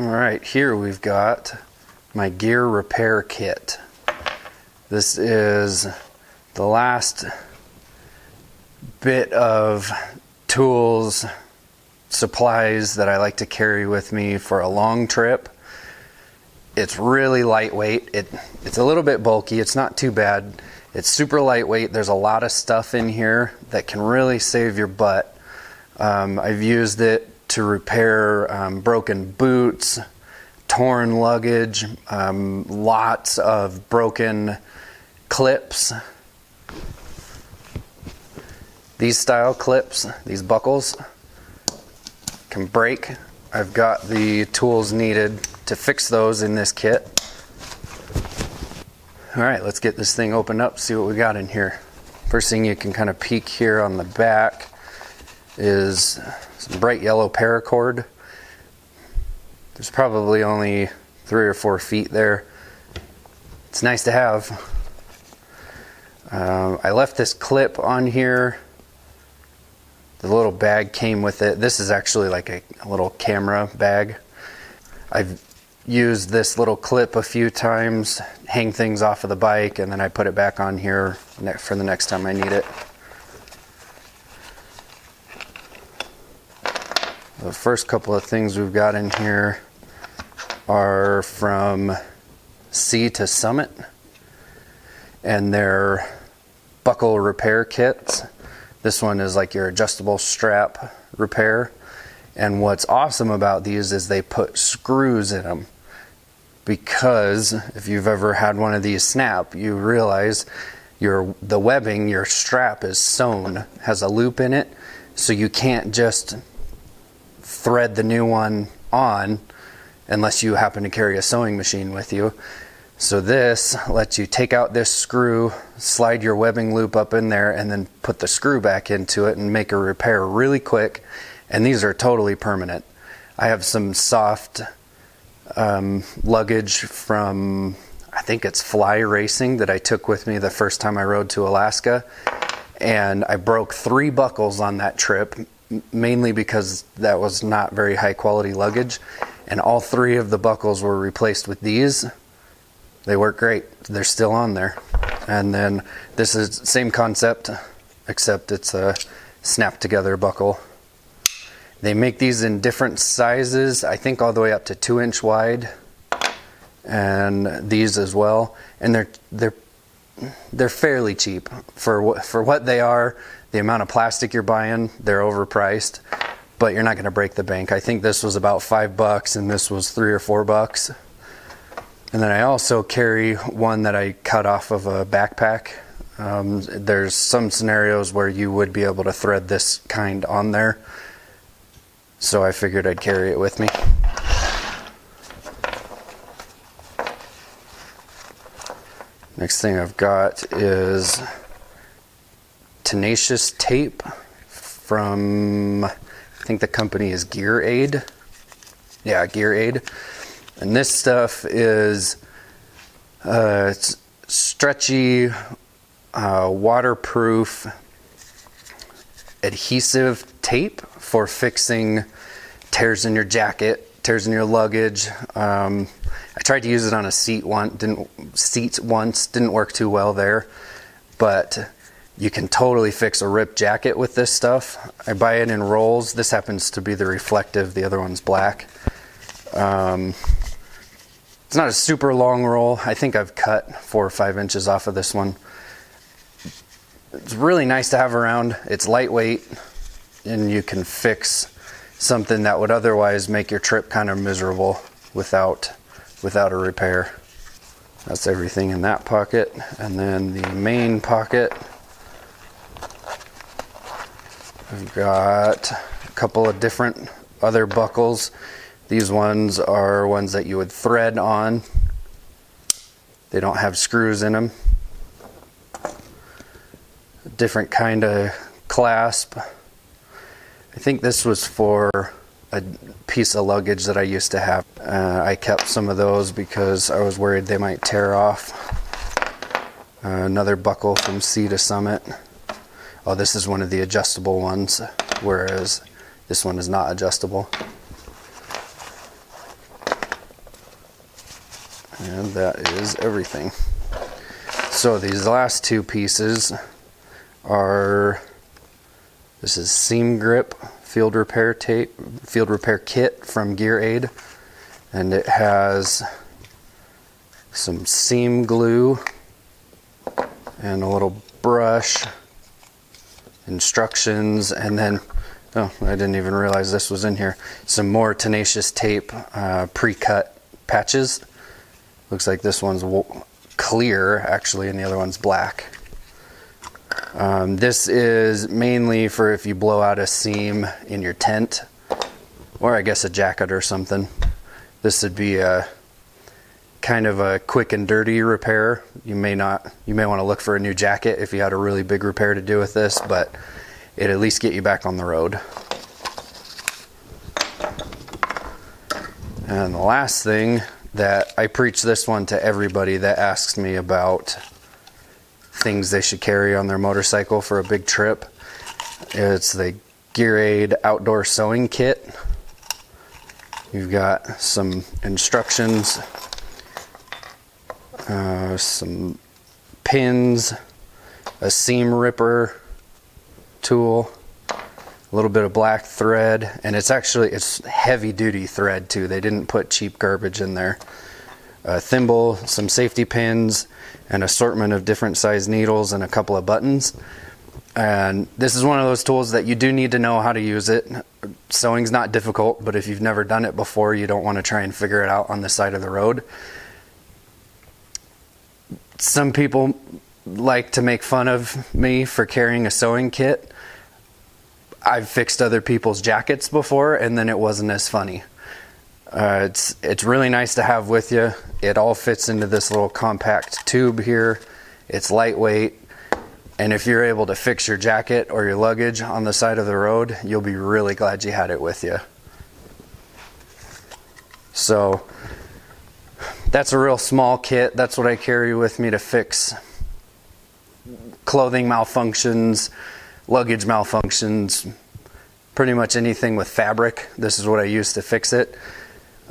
Alright, here we've got my gear repair kit. This is the last bit of tools, supplies that I like to carry with me for a long trip. It's really lightweight. It's a little bit bulky. It's not too bad. It's super lightweight. There's a lot of stuff in here that can really save your butt. I've used it to repair broken boots, torn luggage, lots of broken clips. These style clips, these buckles, can break. I've got the tools needed to fix those in this kit. Alright, let's get this thing opened up, see what we got in here. First thing you can kind of peek here on the back is some bright yellow paracord. There's probably only 3 or 4 feet there. It's nice to have. I left this clip on here. The little bag came with it. This is actually like a little camera bag. I've used this little clip a few times, hang things off of the bike, and then I put it back on here for the next time I need it. The first couple of things we've got in here are from Sea to Summit, and they're buckle repair kits. This one is like your adjustable strap repair, and what's awesome about these is they put screws in them, because if you've ever had one of these snap, you realize the webbing, your strap is sewn, has a loop in it, so you can't just thread the new one on unless you happen to carry a sewing machine with you. So this lets you take out this screw, slide your webbing loop up in there, and then put the screw back into it and make a repair really quick. And these are totally permanent. I have some soft luggage from, I think it's Fly Racing, that I took with me the first time I rode to Alaska. And I broke 3 buckles on that trip, mainly because that was not very high quality luggage. And all 3 of the buckles were replaced with these. They work great. They're still on there. And then this is the same concept, except it's a snap together buckle. They make these in different sizes, I think all the way up to 2-inch wide, and these as well. And they're fairly cheap for what they are. The amount of plastic you're buying, they're overpriced, but you're not going to break the bank. I think this was about $5 and this was $3 or $4. And then I also carry one that I cut off of a backpack. There's some scenarios where you would be able to thread this kind on there, so I figured I'd carry it with me. Next thing I've got is tenacious tape from, I think the company is Gear Aid. Yeah, Gear Aid. And this stuff is it's stretchy, waterproof, adhesive tape for fixing tears in your jacket, tears in your luggage. I tried to use it on a seat once, didn't work too well there, but you can totally fix a ripped jacket with this stuff. I buy it in rolls. This happens to be the reflective, the other one's black. It's not a super long roll. I think I've cut 4 or 5 inches off of this one. It's really nice to have around. It's lightweight, and you can fix something that would otherwise make your trip kind of miserable without a repair. That's everything in that pocket. And then the main pocket, I've got a couple of different other buckles. These ones are ones that you would thread on. They don't have screws in them. A different kind of clasp. I think this was for a piece of luggage that I used to have. I kept some of those because I was worried they might tear off. Another buckle from Sea to Summit. Oh, this is one of the adjustable ones, whereas this one is not adjustable. And that is everything. So these last two pieces are, this is seam grip field repair tape, field repair kit from Gear Aid, and it has some seam glue and a little brush, instructions, and then, oh, I didn't even realize this was in here, some more tenacious tape, pre-cut patches. Looks like this one's clear actually and the other one's black. This is mainly for if you blow out a seam in your tent, or I guess a jacket or something. This would be a kind of a quick and dirty repair. You may want to look for a new jacket if you had a really big repair to do with this, but it'd at least get you back on the road. And the last thing that I preach this one to everybody that asks me about things they should carry on their motorcycle for a big trip. It's the Gear Aid outdoor sewing kit. You've got some instructions, some pins, a seam ripper tool, a little bit of black thread, and it's heavy duty thread too. They didn't put cheap garbage in there. A thimble, some safety pins, an assortment of different size needles, and a couple of buttons. And this is one of those tools that you do need to know how to use it. Sewing's not difficult, but if you've never done it before, you don't want to try and figure it out on the side of the road. Some people like to make fun of me for carrying a sewing kit. I've fixed other people's jackets before, and then it wasn't as funny. It's really nice to have with you. It all fits into this little compact tube here. It's lightweight, and if you're able to fix your jacket or your luggage on the side of the road, you'll be really glad you had it with you. So that's a real small kit. That's what I carry with me to fix clothing malfunctions, luggage malfunctions, pretty much anything with fabric. This is what I use to fix it.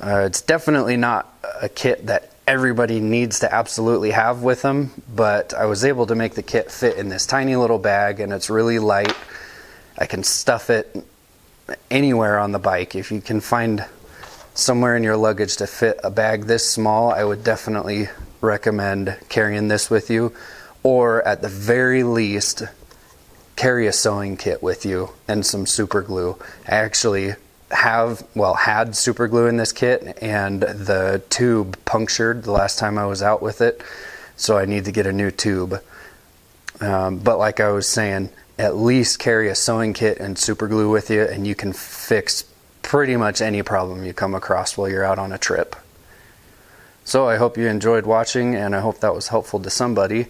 It's definitely not a kit that everybody needs to absolutely have with them, but I was able to make the kit fit in this tiny little bag, and it's really light. I can stuff it anywhere on the bike. If you can find somewhere in your luggage to fit a bag this small, I would definitely recommend carrying this with you, or at the very least carry a sewing kit with you and some super glue. I actually had super glue in this kit, and the tube punctured the last time I was out with it, so I need to get a new tube. But like I was saying, at least carry a sewing kit and super glue with you, and you can fix pretty much any problem you come across while you're out on a trip. So I hope you enjoyed watching, and I hope that was helpful to somebody.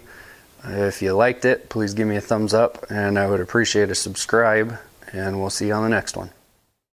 If you liked it, please give me a thumbs up, and I would appreciate a subscribe, and we'll see you on the next one.